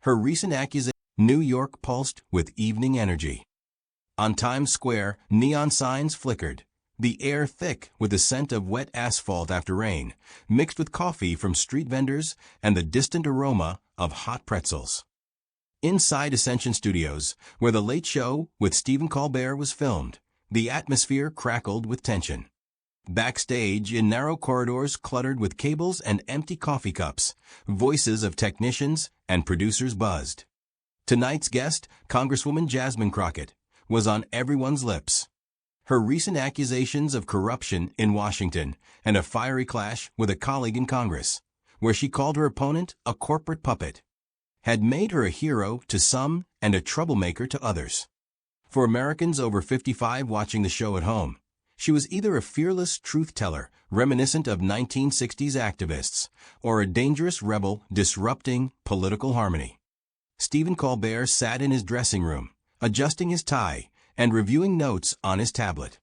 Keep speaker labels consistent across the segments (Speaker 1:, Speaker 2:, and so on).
Speaker 1: Her recent accusation, New York pulsed with evening energy. On Times Square, neon signs flickered, the air thick with the scent of wet asphalt after rain, mixed with coffee from street vendors and the distant aroma of hot pretzels. Inside Ascension Studios, where The Late Show with Stephen Colbert was filmed, the atmosphere crackled with tension. Backstage, in narrow corridors cluttered with cables and empty coffee cups, voices of technicians and producers buzzed. Tonight's guest, Congresswoman Jasmine Crockett, was on everyone's lips. Her recent accusations of corruption in Washington and a fiery clash with a colleague in Congress, where she called her opponent a corporate puppet, had made her a hero to some and a troublemaker to others. For Americans over 55 watching the show at home, she was either a fearless truth-teller reminiscent of 1960s activists or a dangerous rebel disrupting political harmony. Stephen Colbert sat in his dressing room, adjusting his tie and reviewing notes on his tablet.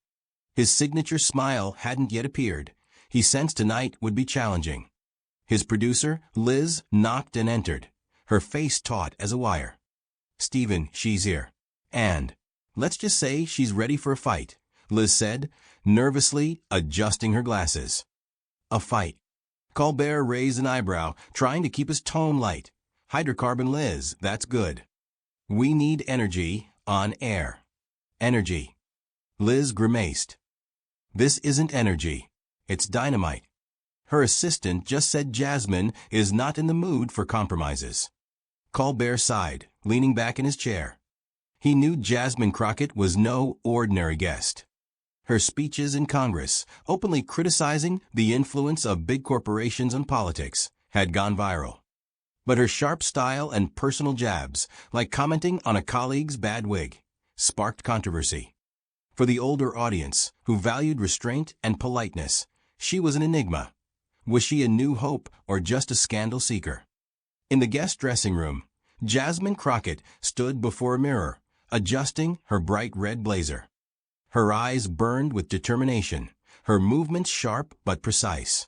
Speaker 1: His signature smile hadn't yet appeared. He sensed tonight would be challenging. His producer, Liz, knocked and entered, her face taut as a wire. "Stephen, she's here. And let's just say she's ready for a fight," Liz said, nervously adjusting her glasses. "A fight?" Colbert raised an eyebrow, trying to keep his tone light. "Hydrocarbon, Liz, that's good. We need energy on air." "Energy." Liz grimaced. "This isn't energy. It's dynamite." Her assistant just said Jasmine is not in the mood for compromises. Colbert sighed, leaning back in his chair. He knew Jasmine Crockett was no ordinary guest. Her speeches in Congress, openly criticizing the influence of big corporations on politics, had gone viral. But her sharp style and personal jabs, like commenting on a colleague's bad wig, sparked controversy. For the older audience, who valued restraint and politeness, she was an enigma. Was she a new hope or just a scandal seeker? In the guest dressing room, Jasmine Crockett stood before a mirror, adjusting her bright red blazer. Her eyes burned with determination, her movements sharp but precise.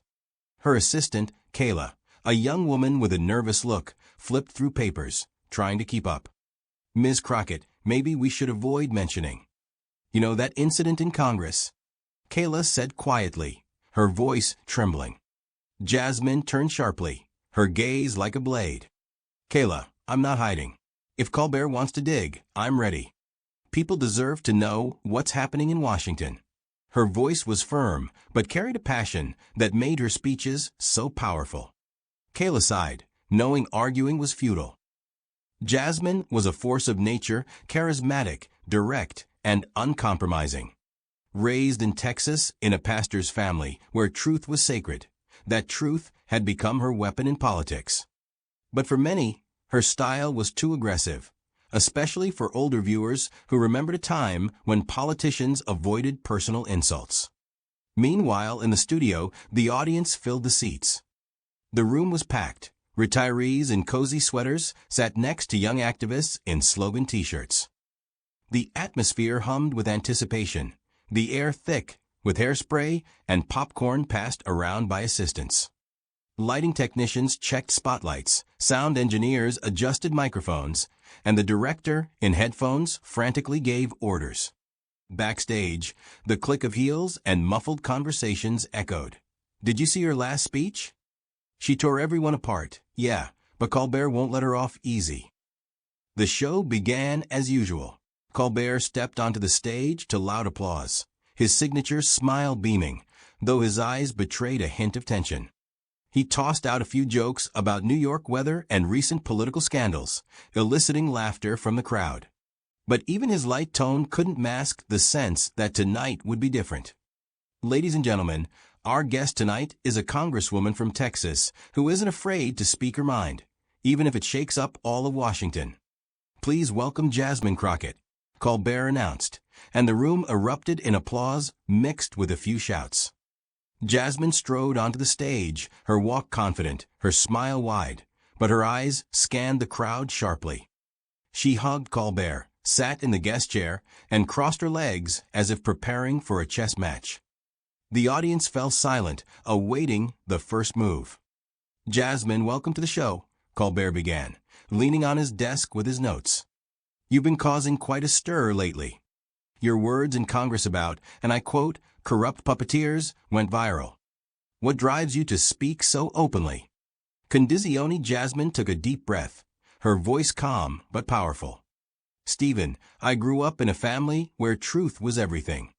Speaker 1: Her assistant, Kayla, a young woman with a nervous look, flipped through papers, trying to keep up. "Ms. Crockett, maybe we should avoid mentioning. You know, that incident in Congress," Kayla said quietly, her voice trembling. Jasmine turned sharply, her gaze like a blade. "Kayla, I'm not hiding. If Colbert wants to dig, I'm ready. People deserve to know what's happening in Washington." Her voice was firm, but carried a passion that made her speeches so powerful. Kayla sighed, knowing arguing was futile. Jasmine was a force of nature, charismatic, direct, and uncompromising. Raised in Texas in a pastor's family where truth was sacred, that truth had become her weapon in politics. But for many, her style was too aggressive, especially for older viewers who remembered a time when politicians avoided personal insults. Meanwhile, in the studio, the audience filled the seats. The room was packed. Retirees in cozy sweaters sat next to young activists in slogan T-shirts. The atmosphere hummed with anticipation, the air thick with hairspray and popcorn passed around by assistants. Lighting technicians checked spotlights, sound engineers adjusted microphones, and the director, in headphones, frantically gave orders. Backstage, the click of heels and muffled conversations echoed. "Did you see her last speech? She tore everyone apart. Yeah, but Colbert won't let her off easy." The show began as usual. Colbert stepped onto the stage to loud applause, his signature smile beaming, though his eyes betrayed a hint of tension. He tossed out a few jokes about New York weather and recent political scandals, eliciting laughter from the crowd. But even his light tone couldn't mask the sense that tonight would be different. "Ladies and gentlemen, our guest tonight is a congresswoman from Texas who isn't afraid to speak her mind, even if it shakes up all of Washington. Please welcome Jasmine Crockett," Colbert announced, and the room erupted in applause mixed with a few shouts. Jasmine strode onto the stage, her walk confident, her smile wide, but her eyes scanned the crowd sharply. She hugged Colbert, sat in the guest chair, and crossed her legs as if preparing for a chess match. The audience fell silent, awaiting the first move. "Jasmine, welcome to the show," Colbert began, leaning on his desk with his notes. "You've been causing quite a stir lately. Your words in Congress about, and I quote, corrupt puppeteers went viral. What drives you to speak so openly?" Condizione Jasmine took a deep breath, her voice calm but powerful. "Stephen, I grew up in a family where truth was everything.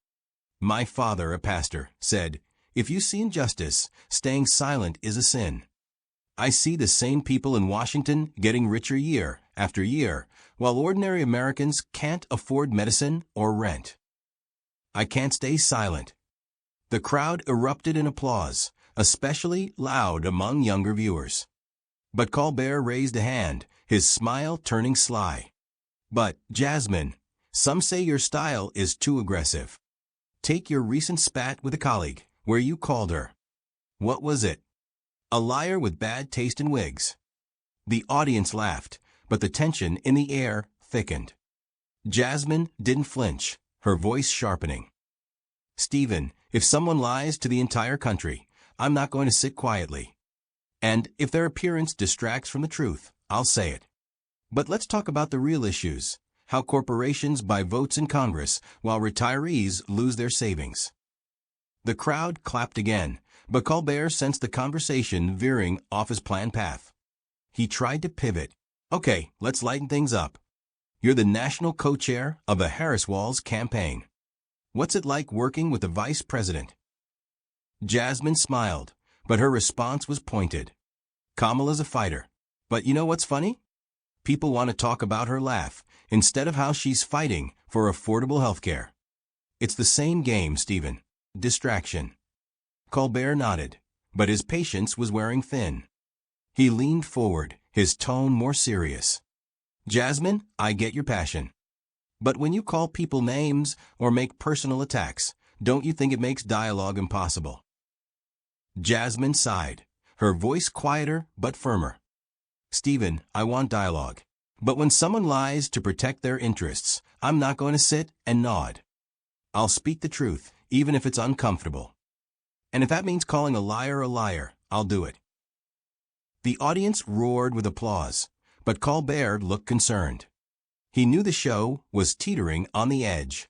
Speaker 1: My father, a pastor, said, if you see injustice, staying silent is a sin. I see the same people in Washington getting richer year after year, while ordinary Americans can't afford medicine or rent. I can't stay silent." The crowd erupted in applause, especially loud among younger viewers. But Colbert raised a hand, his smile turning sly. "But, Jasmine, some say your style is too aggressive. Take your recent spat with a colleague, where you called her. What was it? A liar with bad taste in wigs." The audience laughed, but the tension in the air thickened. Jasmine didn't flinch, her voice sharpening. "Stephen, if someone lies to the entire country, I'm not going to sit quietly. And if their appearance distracts from the truth, I'll say it. But let's talk about the real issues, how corporations buy votes in Congress while retirees lose their savings." The crowd clapped again, but Colbert sensed the conversation veering off his planned path. He tried to pivot. "Okay, let's lighten things up. You're the national co-chair of the Harris Walls campaign. What's it like working with the vice president?" Jasmine smiled, but her response was pointed. "Kamala's a fighter. But you know what's funny? People want to talk about her laugh instead of how she's fighting for affordable health care. It's the same game, Stephen. Distraction." Colbert nodded, but his patience was wearing thin. He leaned forward, his tone more serious. "Jasmine, I get your passion. But when you call people names or make personal attacks, don't you think it makes dialogue impossible?" Jasmine sighed, her voice quieter but firmer. "Stephen, I want dialogue. But when someone lies to protect their interests, I'm not going to sit and nod. I'll speak the truth, even if it's uncomfortable. And if that means calling a liar, I'll do it." The audience roared with applause, but Colbert looked concerned. He knew the show was teetering on the edge.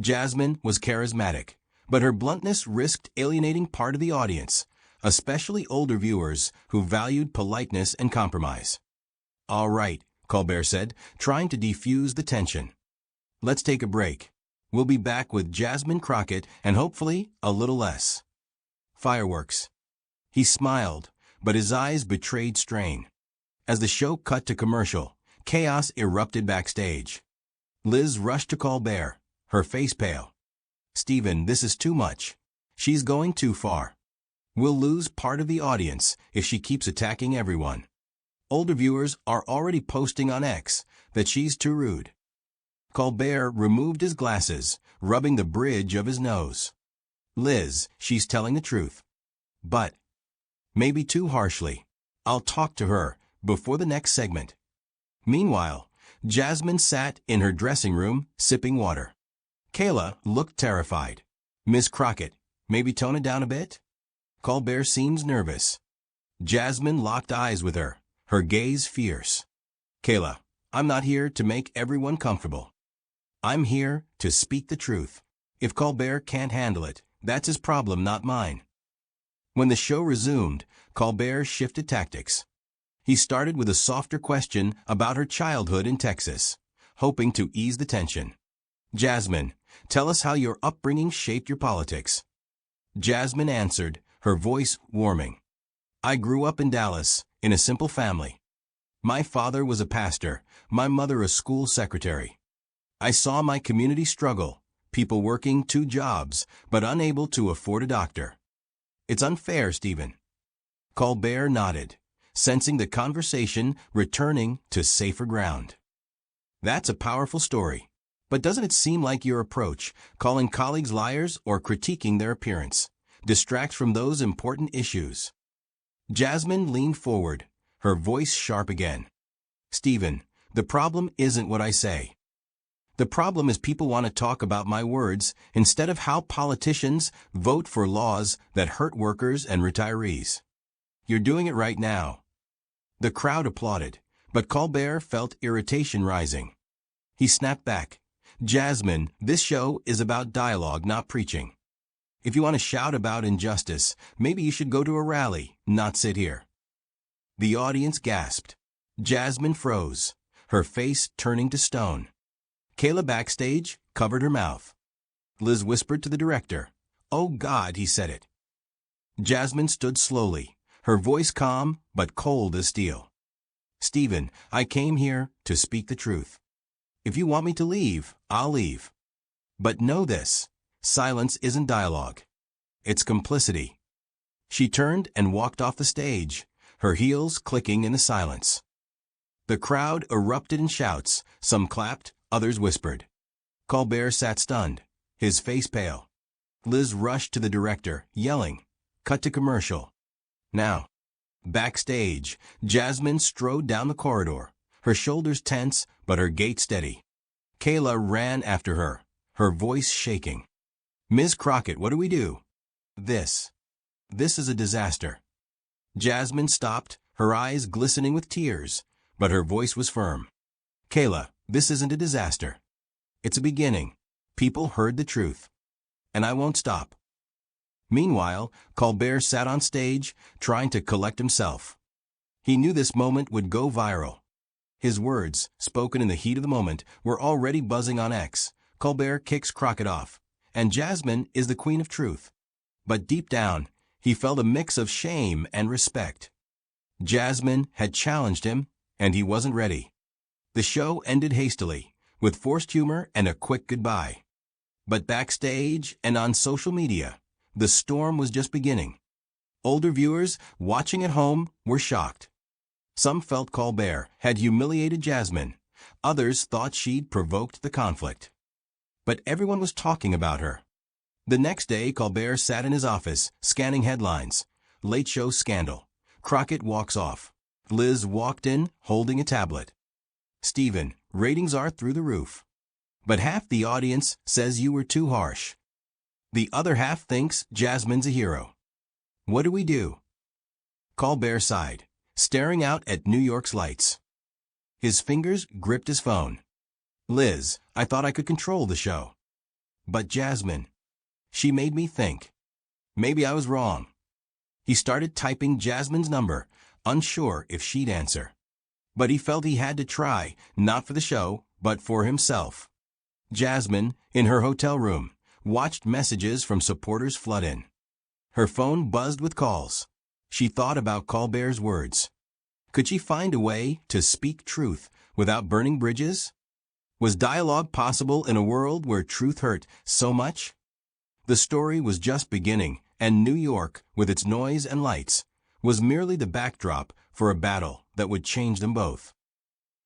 Speaker 1: Jasmine was charismatic, but her bluntness risked alienating part of the audience, especially older viewers who valued politeness and compromise. "All right," Colbert said, trying to defuse the tension. "Let's take a break. We'll be back with Jasmine Crockett and hopefully a little less fireworks." He smiled, but his eyes betrayed strain. As the show cut to commercial, chaos erupted backstage. Liz rushed to Colbert, her face pale. "Stephen, this is too much. She's going too far. We'll lose part of the audience if she keeps attacking everyone. Older viewers are already posting on X that she's too rude." Colbert removed his glasses, rubbing the bridge of his nose. "Liz, she's telling the truth. But maybe too harshly. I'll talk to her before the next segment." Meanwhile, Jasmine sat in her dressing room, sipping water. Kayla looked terrified. "Miss Crockett, maybe tone it down a bit?" "Colbert seems nervous." Jasmine locked eyes with her, her gaze fierce. "Kayla, I'm not here to make everyone comfortable. I'm here to speak the truth. If Colbert can't handle it, that's his problem, not mine." When the show resumed, Colbert shifted tactics. He started with a softer question about her childhood in Texas, hoping to ease the tension. "Jasmine, tell us how your upbringing shaped your politics." Jasmine answered, her voice warming. "I grew up in Dallas, in a simple family. My father was a pastor, my mother a school secretary. I saw my community struggle, people working 2 jobs, but unable to afford a doctor. It's unfair, Stephen." Colbert nodded, sensing the conversation returning to safer ground. "That's a powerful story. But doesn't it seem like your approach, calling colleagues liars or critiquing their appearance, distracts from those important issues?" Jasmine leaned forward, her voice sharp again. "Stephen, the problem isn't what I say. The problem is people want to talk about my words instead of how politicians vote for laws that hurt workers and retirees. You're doing it right now." The crowd applauded, but Colbert felt irritation rising. He snapped back. Jasmine, this show is about dialogue, not preaching. If you want to shout about injustice, maybe you should go to a rally, not sit here. The audience gasped. Jasmine froze, her face turning to stone. Kayla backstage covered her mouth. Liz whispered to the director. "Oh God," he said it. Jasmine stood slowly, her voice calm but cold as steel. "Stephen, I came here to speak the truth. If you want me to leave, I'll leave. But know this, silence isn't dialogue. It's complicity." She turned and walked off the stage, her heels clicking in the silence. The crowd erupted in shouts, some clapped, others whispered. Colbert sat stunned, his face pale. Liz rushed to the director, yelling, "Cut to commercial." Now. Backstage, Jasmine strode down the corridor, her shoulders tense but her gait steady. Kayla ran after her, her voice shaking. "Ms. Crockett, what do we do?" This is a disaster." Jasmine stopped, her eyes glistening with tears, but her voice was firm. "Kayla, this isn't a disaster. It's a beginning. People heard the truth. And I won't stop." Meanwhile, Colbert sat on stage, trying to collect himself. He knew this moment would go viral. His words, spoken in the heat of the moment, were already buzzing on X. Colbert kicks Crockett off, and Jasmine is the queen of truth. But deep down, he felt a mix of shame and respect. Jasmine had challenged him, and he wasn't ready. The show ended hastily, with forced humor and a quick goodbye. But backstage and on social media, the storm was just beginning. Older viewers, watching at home, were shocked. Some felt Colbert had humiliated Jasmine. Others thought she'd provoked the conflict. But everyone was talking about her. The next day, Colbert sat in his office, scanning headlines. Late show scandal. Crockett walks off. Liz walked in, holding a tablet. "Stephen, ratings are through the roof. But half the audience says you were too harsh. The other half thinks Jasmine's a hero. What do we do?" Colbert sighed, staring out at New York's lights. His fingers gripped his phone. "Liz, I thought I could control the show. But Jasmine, she made me think. Maybe I was wrong." He started typing Jasmine's number, unsure if she'd answer. But he felt he had to try, not for the show, but for himself. Jasmine, in her hotel room, watched messages from supporters flood in. Her phone buzzed with calls. She thought about Colbert's words. Could she find a way to speak truth without burning bridges? Was dialogue possible in a world where truth hurt so much? The story was just beginning, and New York, with its noise and lights, was merely the backdrop for a battle that would change them both.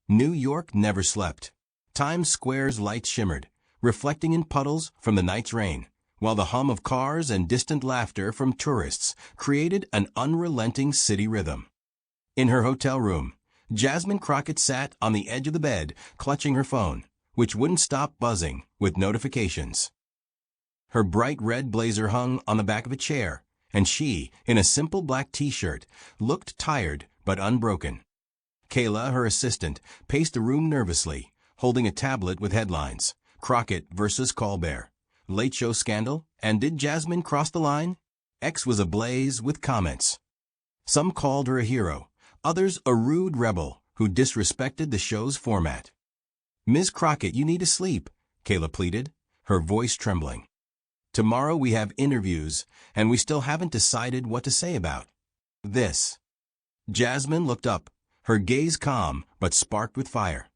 Speaker 1: New York never slept. Times Square's lights shimmered, reflecting in puddles from the night's rain, while the hum of cars and distant laughter from tourists created an unrelenting city rhythm. In her hotel room, Jasmine Crockett sat on the edge of the bed, clutching her phone, which wouldn't stop buzzing with notifications. Her bright red blazer hung on the back of a chair, and she, in a simple black t-shirt, looked tired but unbroken. Kayla, her assistant, paced the room nervously, holding a tablet with headlines. Crockett versus Colbert. Late show scandal, and did Jasmine cross the line? X was ablaze with comments. Some called her a hero, others a rude rebel who disrespected the show's format. "Ms. Crockett, you need to sleep," Kayla pleaded, her voice trembling. "Tomorrow we have interviews, and we still haven't decided what to say about this." Jasmine looked up, her gaze calm but sparked with fire.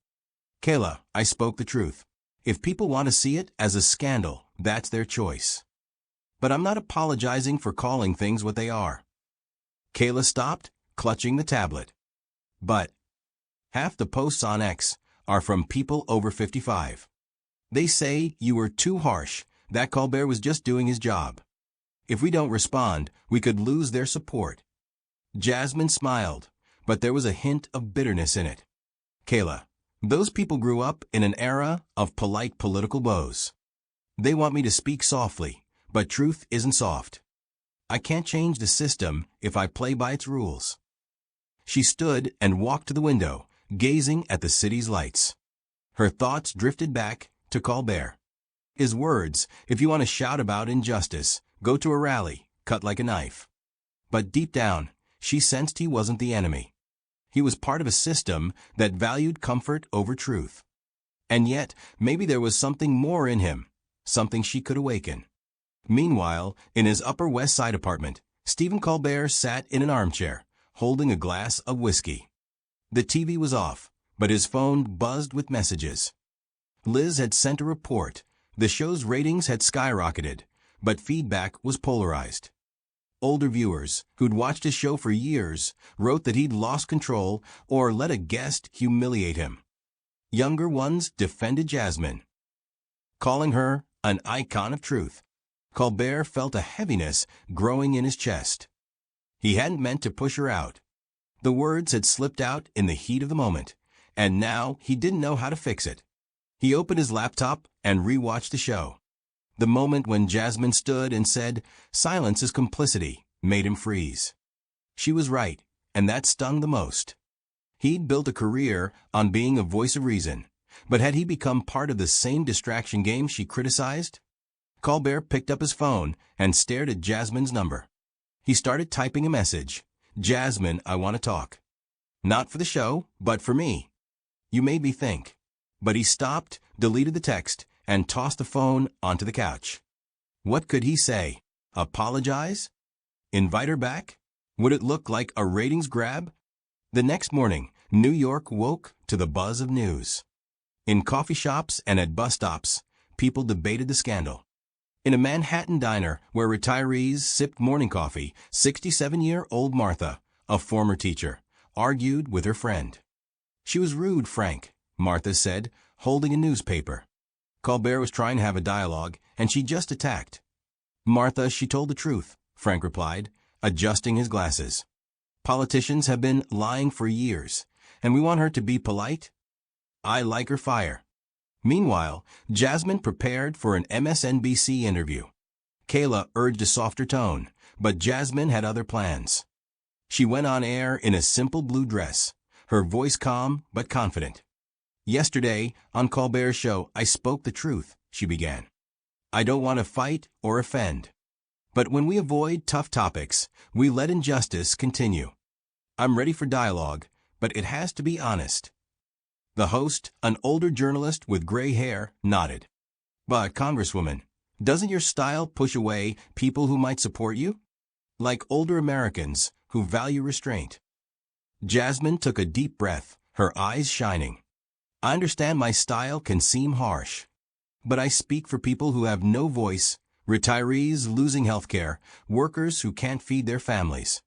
Speaker 1: "Kayla, I spoke the truth. If people want to see it as a scandal, that's their choice. But I'm not apologizing for calling things what they are." Kayla stopped, clutching the tablet. "But half the posts on X are from people over 55. They say you were too harsh, that Colbert was just doing his job. If we don't respond, we could lose their support." Jasmine smiled, but there was a hint of bitterness in it. "Kayla, those people grew up in an era of polite political bows. They want me to speak softly, but truth isn't soft. I can't change the system if I play by its rules." She stood and walked to the window, gazing at the city's lights. Her thoughts drifted back to Colbert. His words, "If you want to shout about injustice, go to a rally, cut like a knife." But deep down, she sensed he wasn't the enemy. He was part of a system that valued comfort over truth. And yet, maybe there was something more in him, something she could awaken. Meanwhile, in his Upper West Side apartment, Stephen Colbert sat in an armchair, holding a glass of whiskey. The TV was off, but his phone buzzed with messages. Liz had sent a report. The show's ratings had skyrocketed, but feedback was polarized. Older viewers, who'd watched his show for years, wrote that he'd lost control or let a guest humiliate him. Younger ones defended Jasmine, calling her an icon of truth. Colbert felt a heaviness growing in his chest. He hadn't meant to push her out. The words had slipped out in the heat of the moment, and now he didn't know how to fix it. He opened his laptop and rewatched the show. The moment when Jasmine stood and said, "Silence is complicity," made him freeze. She was right, and that stung the most. He'd built a career on being a voice of reason, but had he become part of the same distraction game she criticized? Colbert picked up his phone and stared at Jasmine's number. He started typing a message. "Jasmine, I want to talk. Not for the show, but for me. You made me think." But he stopped, deleted the text, and tossed the phone onto the couch. What could he say? Apologize? Invite her back? Would it look like a ratings grab? The next morning, New York woke to the buzz of news. In coffee shops and at bus stops, people debated the scandal. In a Manhattan diner where retirees sipped morning coffee, 67-year-old Martha, a former teacher, argued with her friend. She was rude, Frank, Martha said, holding a newspaper. Colbert was trying to have a dialogue, and she just attacked. "Martha, she told the truth," Frank replied, adjusting his glasses. "Politicians have been lying for years, and we want her to be polite. I like her fire." Meanwhile, Jasmine prepared for an MSNBC interview. Kayla urged a softer tone, but Jasmine had other plans. She went on air in a simple blue dress, her voice calm but confident. "Yesterday, on Colbert's show, I spoke the truth," she began. "I don't want to fight or offend. But when we avoid tough topics, we let injustice continue. I'm ready for dialogue, but it has to be honest." The host, an older journalist with gray hair, nodded. "But, Congresswoman, doesn't your style push away people who might support you? Like older Americans who value restraint?" Jasmine took a deep breath, her eyes shining. "I understand my style can seem harsh, but I speak for people who have no voice, retirees losing health care, workers who can't feed their families.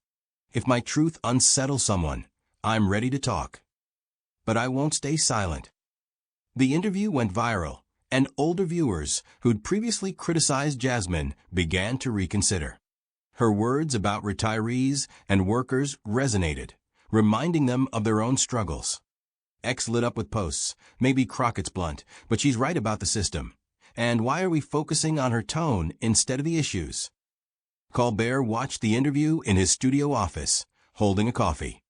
Speaker 1: If my truth unsettles someone, I'm ready to talk. But I won't stay silent." The interview went viral, and older viewers who'd previously criticized Jasmine began to reconsider. Her words about retirees and workers resonated, reminding them of their own struggles. X lit up with posts, "Maybe Crockett's blunt, but she's right about the system. And why are we focusing on her tone instead of the issues?" Colbert watched the interview in his studio office, holding a coffee.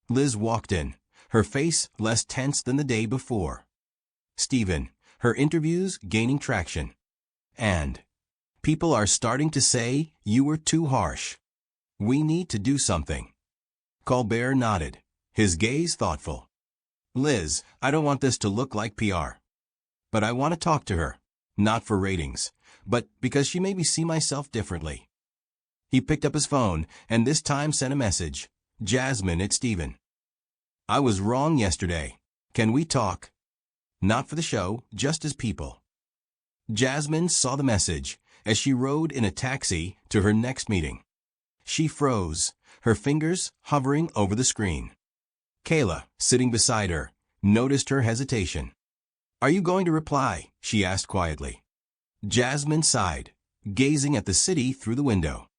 Speaker 1: Liz walked in, her face less tense than the day before. "Stephen, her interview's gaining traction. And people are starting to say you were too harsh. We need to do something." Colbert nodded, his gaze thoughtful. "Liz, I don't want this to look like PR. But I want to talk to her, not for ratings, but because she made me see myself differently." He picked up his phone and this time sent a message. "Jasmine, it's Stephen. I was wrong yesterday. Can we talk? Not for the show, just as people." Jasmine saw the message as she rode in a taxi to her next meeting. She froze, her fingers hovering over the screen. Kayla, sitting beside her, noticed her hesitation. "Are you going to reply?" she asked quietly. Jasmine sighed, gazing at the city through the window.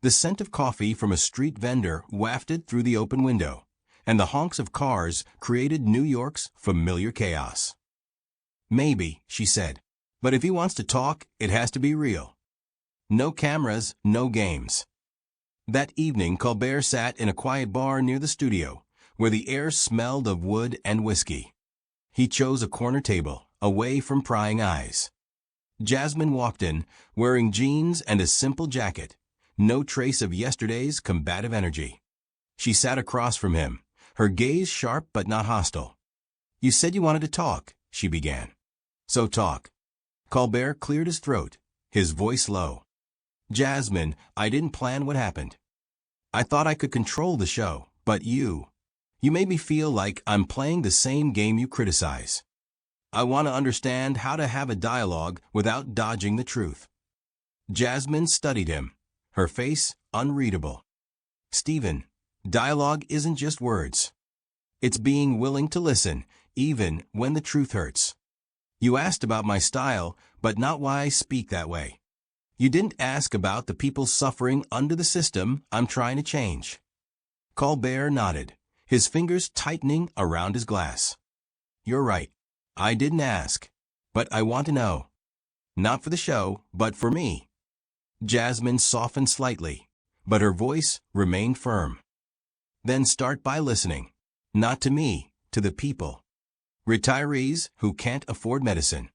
Speaker 1: The scent of coffee from a street vendor wafted through the open window, and the honks of cars created New York's familiar chaos. "Maybe," she said, "but if he wants to talk, it has to be real. No cameras, no games." That evening, Colbert sat in a quiet bar near the studio, where the air smelled of wood and whiskey. He chose a corner table, away from prying eyes. Jasmine walked in, wearing jeans and a simple jacket, no trace of yesterday's combative energy. She sat across from him, her gaze sharp but not hostile. "You said you wanted to talk," she began. "So talk." Colbert cleared his throat, his voice low. "Jasmine, I didn't plan what happened. I thought I could control the show, but you made me feel like I'm playing the same game you criticize. I want to understand how to have a dialogue without dodging the truth." Jasmine studied him, her face unreadable. "Stephen, dialogue isn't just words. It's being willing to listen, even when the truth hurts. You asked about my style, but not why I speak that way. You didn't ask about the people suffering under the system I'm trying to change." Colbert nodded, his fingers tightening around his glass. "You're right. I didn't ask. But I want to know. Not for the show, but for me." Jasmine softened slightly, but her voice remained firm. "Then start by listening. Not to me, to the people. Retirees who can't afford medicine.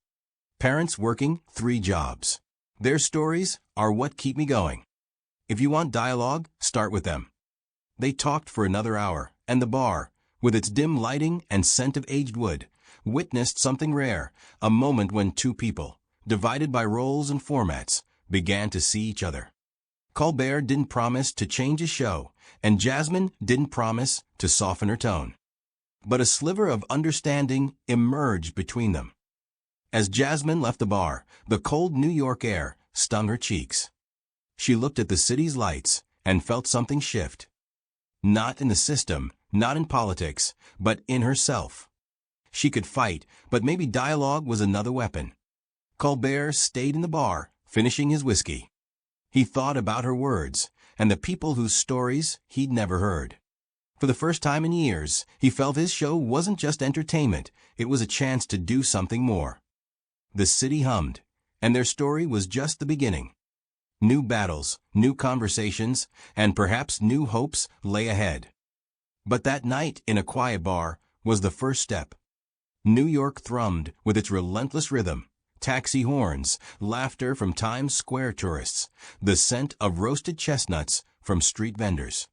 Speaker 1: Parents working 3 jobs. Their stories are what keep me going. If you want dialogue, start with them." They talked for another hour, and the bar, with its dim lighting and scent of aged wood, witnessed something rare, a moment when 2 people, divided by roles and formats, began to see each other. Colbert didn't promise to change his show, and Jasmine didn't promise to soften her tone. But a sliver of understanding emerged between them. As Jasmine left the bar, the cold New York air stung her cheeks. She looked at the city's lights and felt something shift. Not in the system, not in politics, but in herself. She could fight, but maybe dialogue was another weapon. Colbert stayed in the bar, finishing his whiskey. He thought about her words, and the people whose stories he'd never heard. For the first time in years, he felt his show wasn't just entertainment, it was a chance to do something more. The city hummed, and their story was just the beginning. New battles, new conversations, and perhaps new hopes lay ahead. But that night in a quiet bar was the first step. New York thrummed with its relentless rhythm, taxi horns, laughter from Times Square tourists, the scent of roasted chestnuts from street vendors.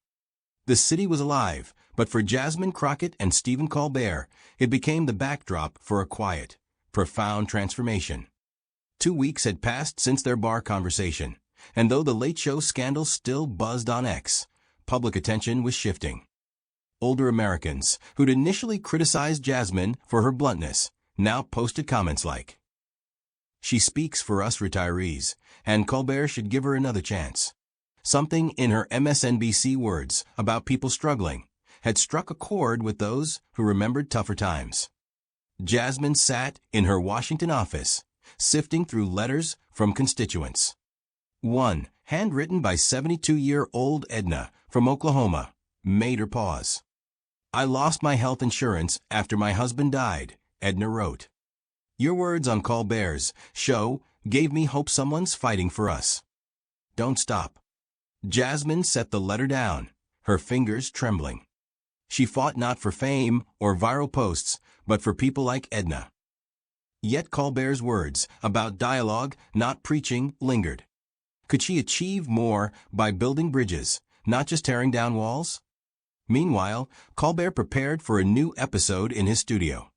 Speaker 1: The city was alive, but for Jasmine Crockett and Stephen Colbert, it became the backdrop for a quiet, profound transformation. 2 weeks had passed since their bar conversation, and though the Late Show scandal still buzzed on X, public attention was shifting. Older Americans, who'd initially criticized Jasmine for her bluntness, now posted comments like, "She speaks for us retirees, and Colbert should give her another chance." Something in her MSNBC words about people struggling had struck a chord with those who remembered tougher times. Jasmine sat in her Washington office, sifting through letters from constituents. One, handwritten by 72-year-old Edna from Oklahoma, made her pause. "I lost my health insurance after my husband died," Edna wrote. "Your words on Colbert's show gave me hope someone's fighting for us. Don't stop." Jasmine set the letter down, her fingers trembling. She fought not for fame or viral posts, but for people like Edna. Yet Colbert's words about dialogue, not preaching, lingered. Could she achieve more by building bridges, not just tearing down walls? Meanwhile, Colbert prepared for a new episode in his studio.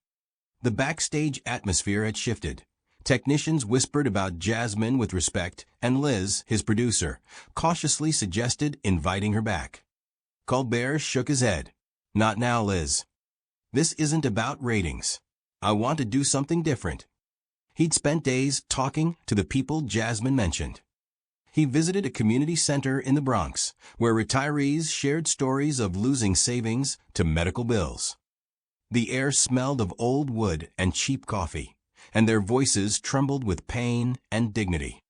Speaker 1: The backstage atmosphere had shifted. Technicians whispered about Jasmine with respect, and Liz, his producer, cautiously suggested inviting her back. Colbert shook his head. "Not now, Liz. This isn't about ratings. I want to do something different." He'd spent days talking to the people Jasmine mentioned. He visited a community center in the Bronx, where retirees shared stories of losing savings to medical bills. The air smelled of old wood and cheap coffee, and their voices trembled with pain and dignity.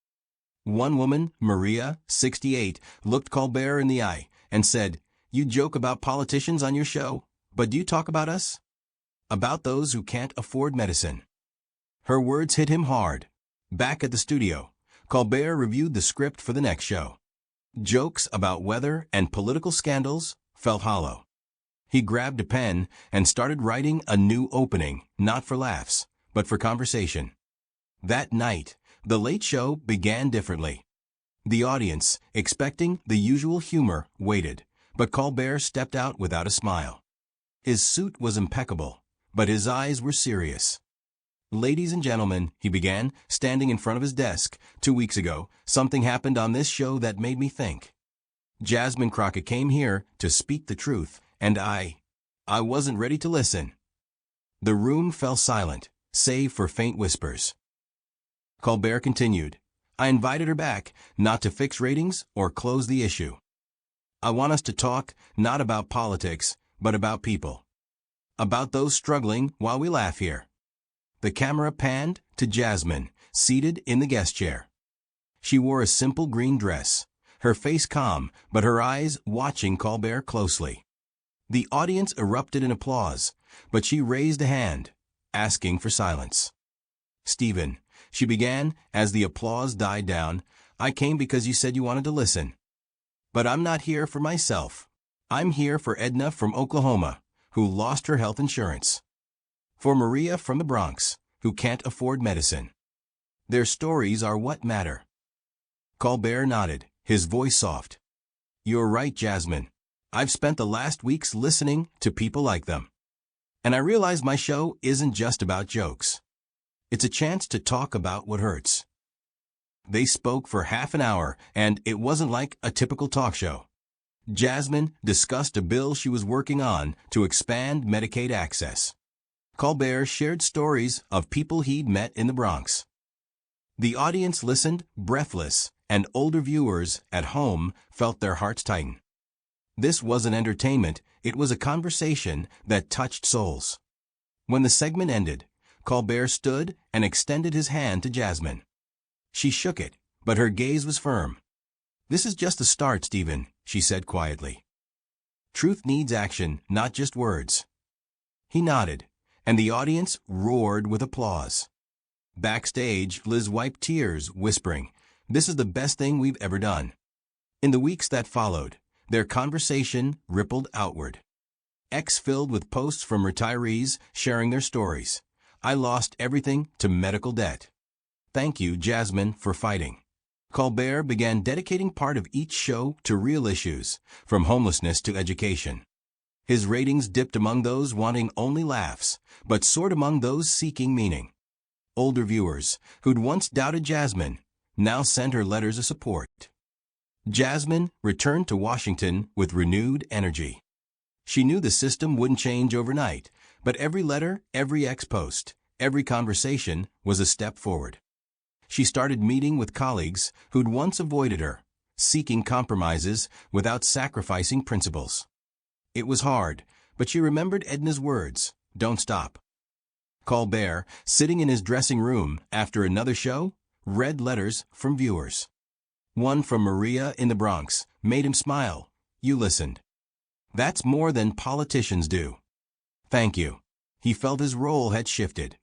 Speaker 1: One woman, Maria, 68, looked Colbert in the eye and said, "You joke about politicians on your show, but do you talk about us? About those who can't afford medicine?" Her words hit him hard. Back at the studio, Colbert reviewed the script for the next show. Jokes about weather and political scandals felt hollow. He grabbed a pen and started writing a new opening, not for laughs, but for conversation. That night, The Late Show began differently. The audience, expecting the usual humor, waited, but Colbert stepped out without a smile. His suit was impeccable, but his eyes were serious. "Ladies and gentlemen," he began, standing in front of his desk, "2 weeks ago, something happened on this show that made me think. Jasmine Crockett came here to speak the truth, and I wasn't ready to listen." The room fell silent, save for faint whispers. Colbert continued, "I invited her back, not to fix ratings or close the issue. I want us to talk, not about politics, but about people. About those struggling while we laugh here." The camera panned to Jasmine, seated in the guest chair. She wore a simple green dress, her face calm, but her eyes watching Colbert closely. The audience erupted in applause, but she raised a hand, asking for silence. "Stephen," she began as the applause died down, "I came because you said you wanted to listen. But I'm not here for myself. I'm here for Edna from Oklahoma, who lost her health insurance. For Maria from the Bronx, who can't afford medicine. Their stories are what matter." Colbert nodded, his voice soft. "You're right, Jasmine. I've spent the last weeks listening to people like them. And I realize my show isn't just about jokes. It's a chance to talk about what hurts." They spoke for half an hour, and it wasn't like a typical talk show. Jasmine discussed a bill she was working on to expand Medicaid access. Colbert shared stories of people he'd met in the Bronx. The audience listened, breathless, and older viewers at home felt their hearts tighten. This wasn't entertainment, it was a conversation that touched souls. When the segment ended, Colbert stood and extended his hand to Jasmine. She shook it, but her gaze was firm. "This is just the start, Stephen," she said quietly. "Truth needs action, not just words." He nodded, and the audience roared with applause. Backstage, Liz wiped tears, whispering, "This is the best thing we've ever done." In the weeks that followed, their conversation rippled outward. X filled with posts from retirees sharing their stories. "I lost everything to medical debt. Thank you, Jasmine, for fighting." Colbert began dedicating part of each show to real issues, from homelessness to education. His ratings dipped among those wanting only laughs, but soared among those seeking meaning. Older viewers, who'd once doubted Jasmine, now sent her letters of support. Jasmine returned to Washington with renewed energy. She knew the system wouldn't change overnight, but every letter, every ex-post, every conversation was a step forward. She started meeting with colleagues who'd once avoided her, seeking compromises without sacrificing principles. It was hard, but she remembered Edna's words, "Don't stop." Colbert, sitting in his dressing room after another show, read letters from viewers. One from Maria in the Bronx made him smile. "You listened. That's more than politicians do. Thank you." He felt his role had shifted.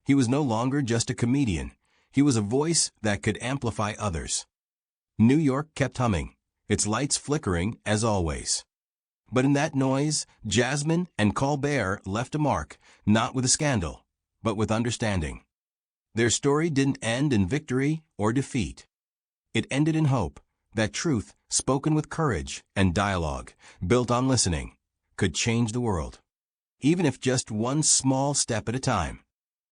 Speaker 1: He was no longer just a comedian. He was a voice that could amplify others. New York kept humming, its lights flickering as always. But in that noise, Jasmine and Colbert left a mark, not with a scandal, but with understanding. Their story didn't end in victory or defeat. It ended in hope, that truth, spoken with courage and dialogue, built on listening, could change the world. Even if just one small step at a time.